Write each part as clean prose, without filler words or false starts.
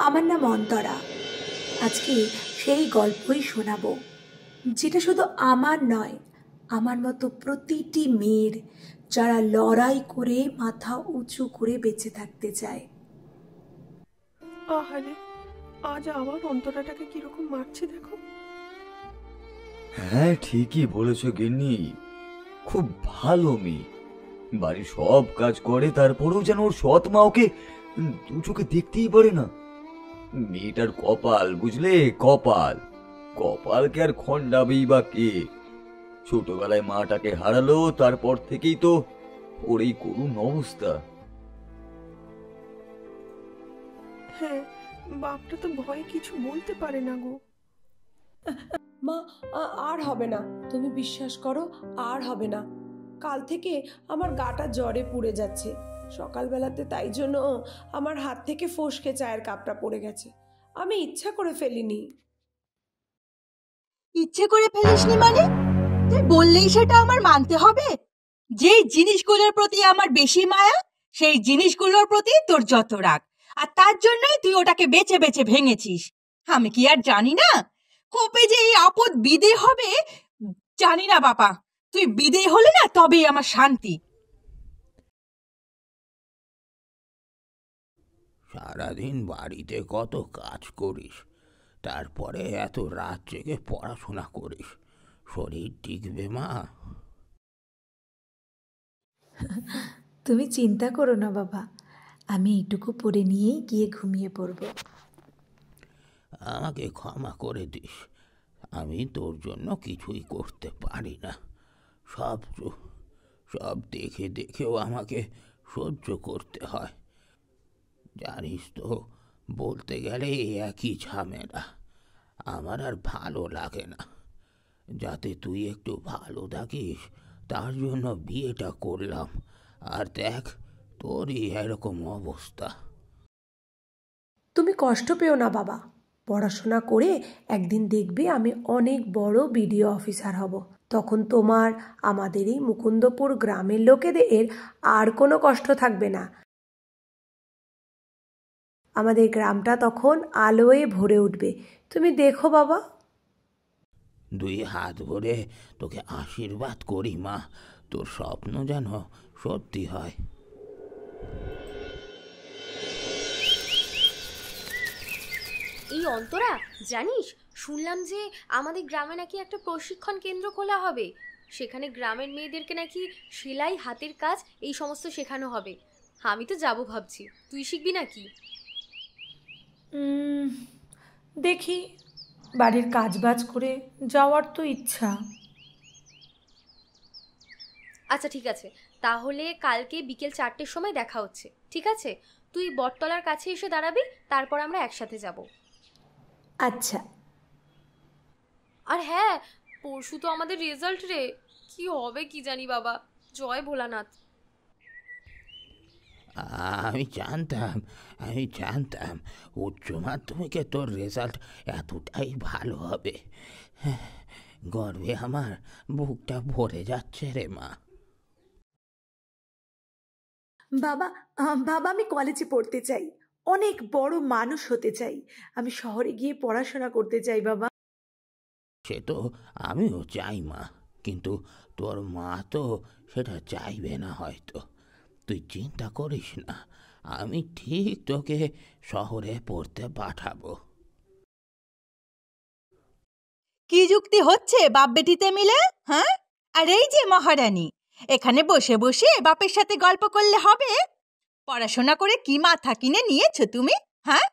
আমার নাম অন্তরা। আজকে সেই গল্পই শোনাবো, যেটা শুধু আমার নয়, আমার মতো প্রতিটি মেয়ের, যারা লড়াই করে মাথা উঁচু করে বেঁচে থাকতে চায়। আহারে, আজ আবার অন্তরাটাকে কিরকম মারছে দেখো। হ্যাঁ, ঠিকই বলেছো গিন্নি। খুব ভালো মেয়ে, বাড়ির সব কাজ করে, তারপরেও যেন ওর সৎ মা ওকে দু চোখে দেখতেই পারে না। মেয়েটার কপাল, বুঝলে, কপাল। কপালকে আর খণ্ডাবেই বা কে? ছোটবেলায় মাটাকে হারালো, তারপর থেকেই তো ওর এই করুণ অবস্থা। হ্যাঁ, বাপটা তো ভয়ে কিছু বলতে পারে না গো। মা, আর হবে না, তুমি বিশ্বাস করো, আর হবে না। কাল থেকে আমার গাটা জ্বরে পুড়ে যাচ্ছে। সকালবেলাতে তাই জন্য আমার হাত থেকে ফসকে চায়ের কাপটা পড়ে গেছে। আমি ইচ্ছা করে ফেলিনি। ইচ্ছে করে ফেলিসনি মানে? তুই বললেই সেটা আমার মানতে হবে? যেই জিনিসগুলোর প্রতি আমার বেশি মায়া, সেই জিনিসগুলোর প্রতি তোর যত রাগ, আর তার জন্যই তুই ওটাকে বেছে বেছে ভেঙেছিস। আমি কি আর জানি না কবে যে এই আপদ বিদে হবে? জানি না বাবা, তুই বিদে হলে না তবেই আমার শান্তি। সারাদিন বাড়িতে কত কাজ করিস, তারপরে এত রাত জেগে পড়াশোনা করিস, শরীর টিকবে মা? তুমি চিন্তা করো না বাবা, আমি এইটুকু পড়ে নিয়েই গিয়ে ঘুমিয়ে পড়ব। আমাকে ক্ষমা করে দিস, আমি তোর জন্য কিছুই করতে পারি না। সব সব দেখে দেখেও আমাকে সহ্য করতে হয়। জানিস তো, বলতে গেলে একই ঝামেলা। আমার আর ভালো লাগে না। যাতে তুই একটু ভালো থাকিস তার জন্য বিয়েটা করলাম, আর দেখ তোরই এরকম অবস্থা। তুমি কষ্ট পেও না বাবা, পড়াশোনা করে একদিন দেখবে আমি অনেক বড় বিডিও অফিসার হব। তখন তোমার, আমাদের এই মুকুন্দপুর গ্রামের লোকেদের আর কোনো কষ্ট থাকবে না। আমাদের গ্রামটা তখন আলোয় ভরে উঠবে। তুমি দেখো বাবা। দুই হাত ভরে তোকে আশীর্বাদ করি মা, তোর স্বপ্ন যেন সত্যি হয়। এই অন্তরা, জানিস, শুনলাম যে আমাদের গ্রামে নাকি একটা প্রশিক্ষণ কেন্দ্র খোলা হবে। সেখানে গ্রামের মেয়েদেরকে নাকি সেলাই, হাতের কাজ, এই সমস্ত শেখানো হবে। আমি তো যাব ভাবছি, তুই শিখবি নাকি? দেখি, বাড়ির কাজবাজ করে যাওয়ার তো ইচ্ছা। আচ্ছা ঠিক আছে, তাহলে কালকে বিকেল 4টের সময় দেখা হচ্ছে, ঠিক আছে? তুই বটতলার কাছে এসে দাঁড়াবি, তারপর আমরা একসাথে যাব। আচ্ছা। আর হ্যাঁ, পরশু তো আমাদের রেজাল্ট রে, কি হবে কি জানি বাবা। জয় ভোলানাথ। আমি জানতাম উচ্চ মাধ্যমিকে তোর রেজাল্ট এতটাই ভালো হবে। গর্বে আমার বুকটা ভরে যাচ্ছে রে মা। বাবা, বাবা, আমি কলেজে পড়তে চাই, অনেক বড় মানুষ হতে চাই, আমি শহরে গিয়ে পড়াশোনা করতে চাই বাবা। সে তো আমিও চাই মা, কিন্তু তোর মা তো সেটা চাইবে না হয়তো। তুই চিন্তা করিস না, আমি ঠিক তোকে শহরে পড়তে পাঠাবো। কি যুক্তি হচ্ছে বাপ বেটিতে মিলে? হ্যাঁ, আর এই যে মহারানী, এখানে বসে বসে বাপের সাথে গল্প করলে হবে? পড়াশোনা করে কি মাথা কিনে নিয়েছো তুমি? হ্যাঁ,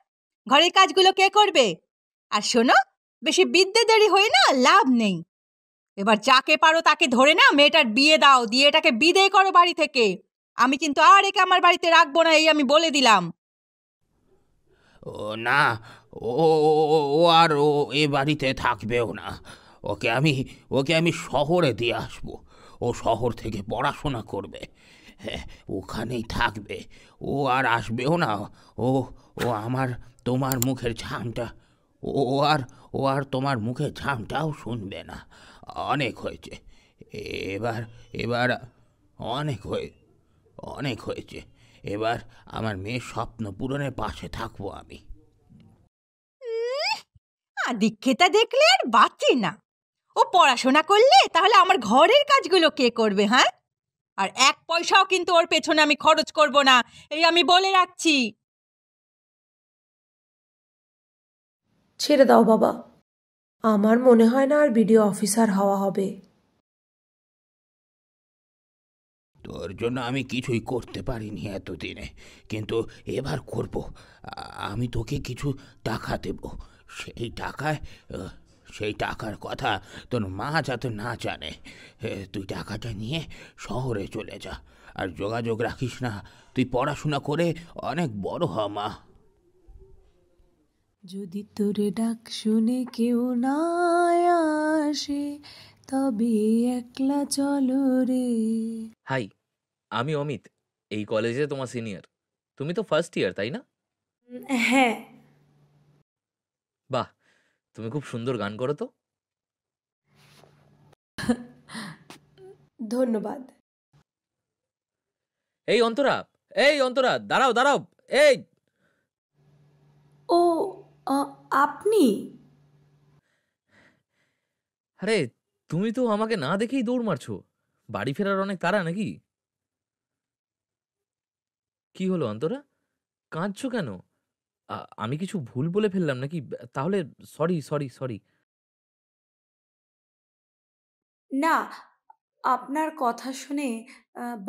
ঘরের কাজগুলো কে করবে? আর শোনো, বেশি বিদ্যে দেরি হয়ে না লাভ নেই। এবার যাকে পারো তাকে ধরে না মেয়েটার বিয়ে দাও, দিয়ে এটাকে বিদেয় করো বাড়ি থেকে। আমি কিন্তু আর একে আমার বাড়িতে রাখবো না, এই আমি বলে দিলাম। ও না, ও ও আর ও এ বাড়িতে থাকবেও না। ওকে আমি শহরে দিয়ে আসবো। ও শহর থেকে পড়াশোনা করবে, হ্যাঁ, ওখানেই থাকবে। ও আর আসবেও না। ও ও আমার তোমার মুখের ঝামটা ও আর তোমার মুখের ঝামটাও শুনবে না। অনেক হয়েছে, এবার এবার অনেক হয়েছে। এবার আমার মেয়ের স্বপ্ন পূরণের পাশে থাকবো আমি। দীক্ষিতা দেখলে আর বাঁচে না। ও পড়াশোনা করলে তাহলে আমার ঘরের কাজগুলো কে করবে? হ্যাঁ, আর এক পয়সাও কিন্তু ওর পেছনে আমি খরচ করব না, এই আমি বলে রাখছি। ছেড়ে দাও বাবা, আমার মনে হয় না আর বিডিও অফিসার হওয়া হবে। তোর জন্য আমি কিছুই করতে পারিনি এতদিনে, কিন্তু এবার করব। আমি তোকে কিছু টাকা দেব। সেই টাকায় সেই টাকার কথা তোর মা যাতে না জানে। তুই টাকাটা নিয়ে শহরে চলে যা, আর যোগাযোগ রাখিস না। তুই পড়াশোনা করে অনেক বড় হ মা। যদি তোরে ডাক শুনে কেউ না আসে, তবে একলা চলো রে। হাই, আমি অমিত, এই কলেজে তোমার সিনিয়র। তুমি তো ফার্স্ট ইয়ার, তাই না? হ্যাঁ। বাহ, তুমি খুব সুন্দর গান করো তো। ধন্যবাদ। এই অন্তরা, এই অন্তরা, দাঁড়াও দাঁড়াও। এই ও, আপনি? আরে, তুমি তো আমাকে না দেখেই দৌড় মারছো। বাড়ি ফেরার অনেক তাড়া নাকি? কি হলো অন্তরা, কাঁদছো কেন? আমি কিছু ভুল বলে ফেললাম নাকি? তাহলে সরি সরি সরি। না, আপনার কথা শুনে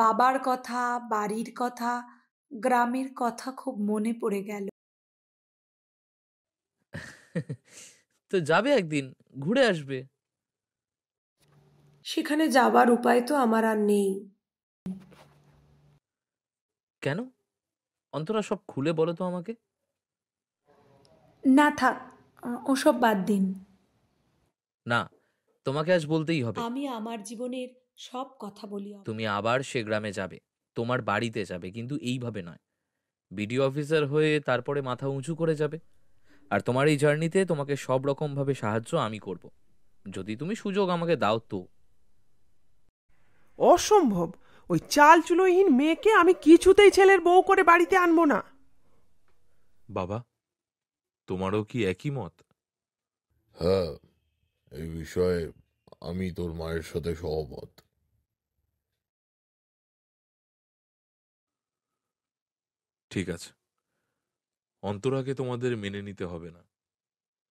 বাবার কথা, বাড়ির কথা, গ্রামের কথা খুব মনে পড়ে গেল। তো যাবে একদিন, ঘুরে আসবে। সেখানে যাবার উপায় তো আমার আর নেই। কেন অন্তরা, সব খুলে বলো তো আমাকে। না থাক, ওসব বাদ দিন। না, তোমাকে আজ বলতেই হবে। আমি আমার জীবনের সব কথা বলি। তুমি আবার সে গ্রামে যাবে, তোমার বাড়িতে যাবে, কিন্তু এইভাবে নয়। বিডিও অফিসার হয়ে তারপরে মাথা উঁচু করে যাবে। আর তোমার এই জার্নিতে তোমাকে সব রকমভাবে সাহায্য আমি করব, যদি তুমি সুযোগ আমাকে দাও তো। অসম্ভব! ওই চাল চুলোহীন মেয়েকে আমি কিছুতেই ছেলের বউ করে বাড়িতে আনবো না। বাবা, তোমারও কি একই মত? হ্যাঁ, এই বিষয়ে আমি তোর মায়ের সাথে সহমত। ঠিক আছে, অন্তরাকে তোমাদের মেনে নিতে হবে না।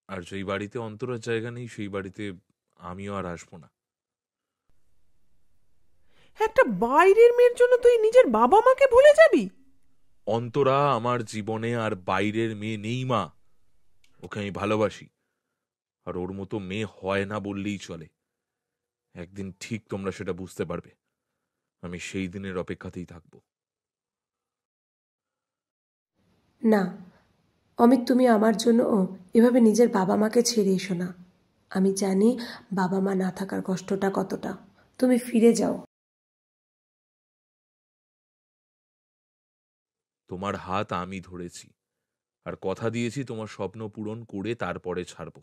আর যেই বাড়িতে অন্তরার জায়গা নেই, সেই বাড়িতে আমিও আর আসবো না। একটা বাইরের মেয়ের জন্য তুই নিজের বাবা মাকে ভুলে যাবি? অন্তরা আমার জীবনে আর বাইরের মেয়ে নেই মা। ওকে আমি ভালোবাসি, আর ওর মতো মেয়ে হয় না বললেই চলে। একদিন ঠিক তোমরা সেটা বুঝতে পারবে। আমি সেই দিনের অপেক্ষাতেই থাকবো। না অমিত, তুমি আমার জন্য এভাবে নিজের বাবা মাকে ছেড়ে এসো না। আমি জানি বাবা মা না থাকার কষ্টটা কতটা। তুমি ফিরে যাও। তোমার হাত আমি ধরেছি, আর কথা দিয়েছি তোমার স্বপ্ন পূরণ করে তারপরে ছাড়ব।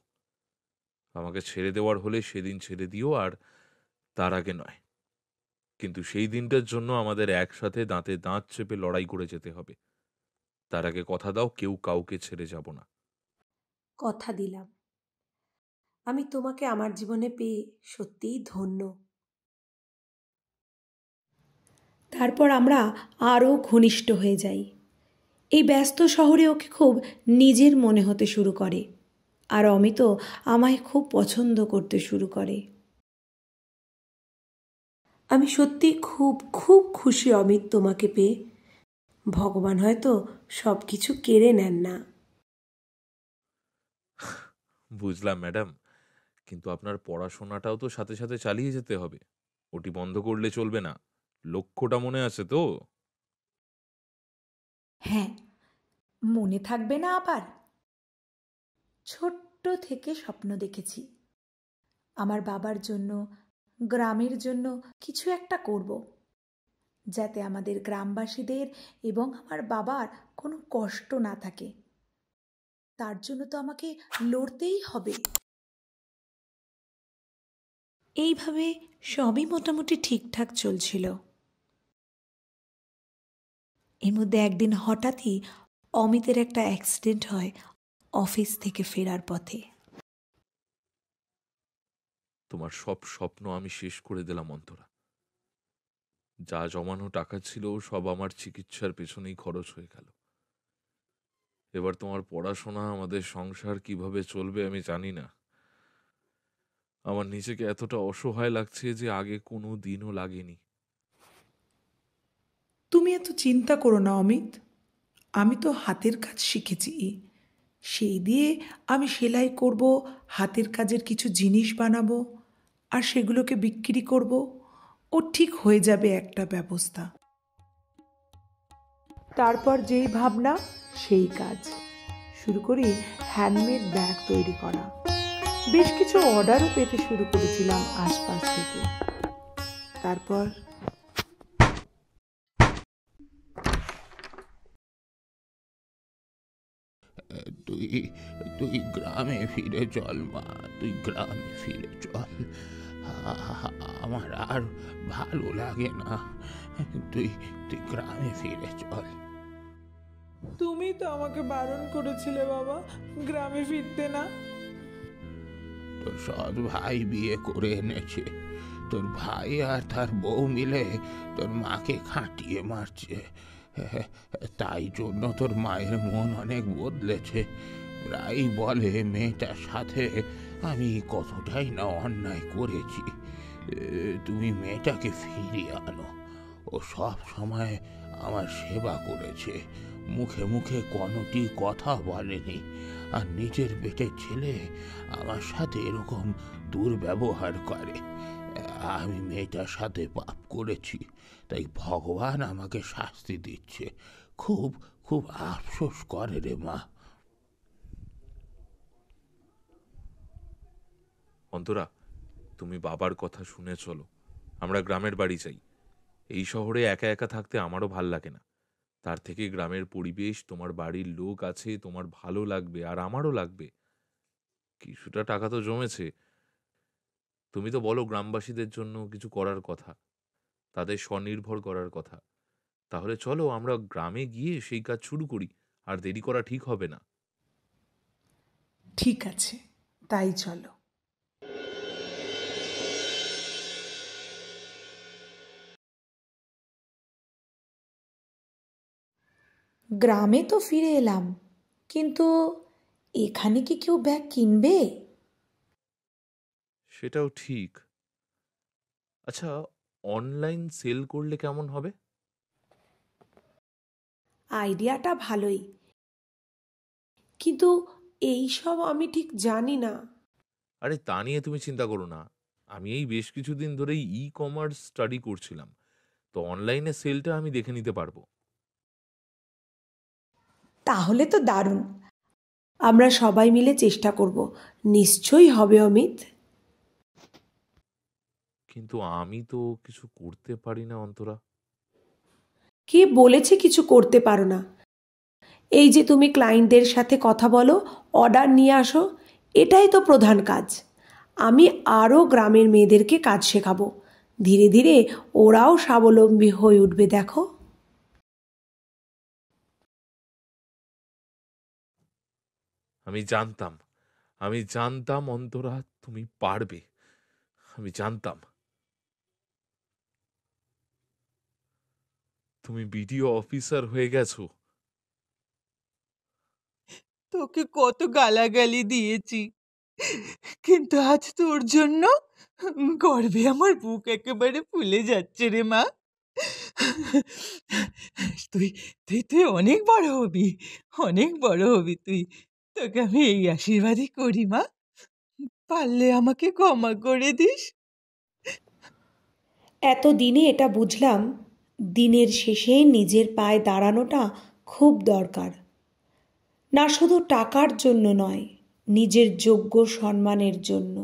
আমাকে ছেড়ে দেওয়ার হলে সেদিন ছেড়ে দিও, আর তার আগে নয়। কিন্তু সেই দিনটার জন্য আমাদের একসাথে দাঁতে দাঁত চেপে লড়াই করে যেতে হবে। তার আগে কথা দাও, কেউ কাউকে ছেড়ে যাব না। কথা দিলাম। আমি তোমাকে আমার জীবনে পেয়ে সত্যিই ধন্য। তারপর আমরা আরও ঘনিষ্ঠ হয়ে যাই। এই ব্যস্ত শহরে ওকে খুব নিজের মনে হতে শুরু করে, আর অমিত আমায় খুব পছন্দ করতে শুরু করে। আমি সত্যি খুব খুব খুশি অমিত তোমাকে পেয়ে। ভগবান হয়তো সব কিছু কেড়ে নেন না। বুঝলাম ম্যাডাম, কিন্তু আপনার পড়াশোনাটাও তো সাথে সাথে চালিয়ে যেতে হবে। ওটি বন্ধ করলে চলবে না। লক্ষ্যটা মনে আছে তো? হ্যাঁ, মনে থাকবে না আবার? ছোট্ট থেকে স্বপ্ন দেখেছি, আমার বাবার জন্য, গ্রামের জন্য কিছু একটা করব, যাতে আমাদের গ্রামবাসীদের এবং আমার বাবার কোনো কষ্ট না থাকে। তার জন্য তো আমাকে লড়তেই হবে। এইভাবে সবই মোটামুটি ঠিকঠাক চলছিল। এর মধ্যে একদিন হঠাৎই অমিতের একটা অ্যাক্সিডেন্ট হয় অফিস থেকে ফেরার পথে। তোমার সব স্বপ্ন আমি শেষ করে দিলাম অন্তরা। যা জমানো টাকা ছিল সব আমার চিকিৎসার পেছনেই খরচ হয়ে গেল। এবার তোমার পড়াশোনা, আমাদের সংসার কিভাবে চলবে আমি জানি না। আমার নিজেকে এতটা অসহায় লাগছে যে আগে কোনো দিনও লাগেনি। তুমি এত চিন্তা করো না অমিত, আমি তো হাতের কাজ শিখেছি, সেই দিয়ে আমি সেলাই করব, হাতের কাজের কিছু জিনিস বানাবো আর সেগুলোকে বিক্রি করব। ও ঠিক হয়ে যাবে একটা ব্যবস্থা। তারপর যেই ভাবনা সেই কাজ, শুরু করি হ্যান্ডমেড ব্যাগ তৈরি করা। বেশ কিছু অর্ডারও পেতে শুরু করেছিলাম আশপাশ থেকে। তারপর তুই তুই গ্রামে ফিরে চল মা, তুই গ্রামে ফিরে চল। আমার আর ভালো লাগে না, তুই তুই গ্রামে ফিরে চল। তুমি তো আমাকে বারণ করেছিলে বাবা গ্রামে ফিরতে না। তোর সৎ ভাই বিয়ে করে এনেছে, তোর ভাই আর তার বউ মিলে তোর মাকে খাটিয়ে মারছে, তাই জন্য তোর মায়ের মন অনেক বদলেছে। প্রায় বলে মেয়েটার সাথে আমি কতটাই না অন্যায় করেছি। তুমি মেয়েটাকে ফিরিয়ে আনো। ও সব সময় আমার সেবা করেছে, মুখে মুখে কোনোটি কথা বলেনি। আর নিজের পেটের ছেলে আমার সাথে এরকম দুর্ব্যবহার করে। আমি মেয়েটার সাথে পাপ করেছি, তাই ভগবান আমাকে শাস্তি দিচ্ছে। খুব খুব আফসোস করে রে মা। অন্তরা, তুমি বাবার কথা শুনে চলো, আমরা গ্রামের বাড়ি চাই। এই শহরে একা একা থাকতে আমারও ভাল লাগে না। তার থেকে গ্রামের পরিবেশ, তোমার বাড়ির লোক আছে, তোমার ভালো লাগবে আর আমারও লাগবে। কিছুটা টাকা তো জমেছে, তুমি তো বলো গ্রামবাসীদের জন্য কিছু করার কথা, তাদের স্বনির্ভর করার কথা। তাহলে চলো আমরা গ্রামে গিয়ে সেই কাজ শুরু করি, আর দেরি করা ঠিক হবে না। ঠিক আছে, তাই চলো। গ্রামে তো ফিরে এলাম, কিন্তু এখানে কি কেউ ব্যাগ কিনবে? সেটাও ঠিক। আচ্ছা, অনলাইন সেল করলে কেমন হবে? আইডিয়াটা ভালোই, কিন্তু এই সব আমি ঠিক জানি না। আরে তা নিয়ে তুমি চিন্তা করো না, আমি এই বেশ কিছুদিন ধরেই কমার্স স্টাডি করছিলাম, তো অনলাইনে সেলটা আমি দেখে নিতে পারবো। তাহলে তো দারুণ, আমরা সবাই মিলে চেষ্টা করব, নিশ্চয়ই হবে অমিত। কিন্তু আমি তো কিছু করতে পারি না অন্তরা। কে বলেছে কিছু করতে পারো না? এই যে তুমি ক্লায়েন্টদের সাথে কথা বলো, অর্ডার নিয়ে আসো, এটাই তো প্রধান কাজ। আমি আরও গ্রামের মেয়েদেরকে কাজ শেখাবো, ধীরে ধীরে ওরাও স্বাবলম্বী হয়ে উঠবে। দেখো, আমি জানতাম অন্তরা তুমি পারবে, আমি জানতাম। তুমি বিডিও অফিসার হয়ে গেছো। তোকে কত গালাগালি দিয়েছি, কিন্তু আজ তোর জন্য গর্বে আমার বুক একেবারে ফুলে যাচ্ছে রে মা। তুই তুই তুই অনেক বড় হবি, অনেক বড় হবি তুই। তোকে আমি এই আশীর্বাদই করি মা, পারলে আমাকে ক্ষমা করে দিস। এতদিনে এটা বুঝলাম, দিনের শেষে নিজের পায়ে দাঁড়ানোটা খুব দরকার। না শুধু টাকার জন্য নয়, নিজের যোগ্য সম্মানের জন্য।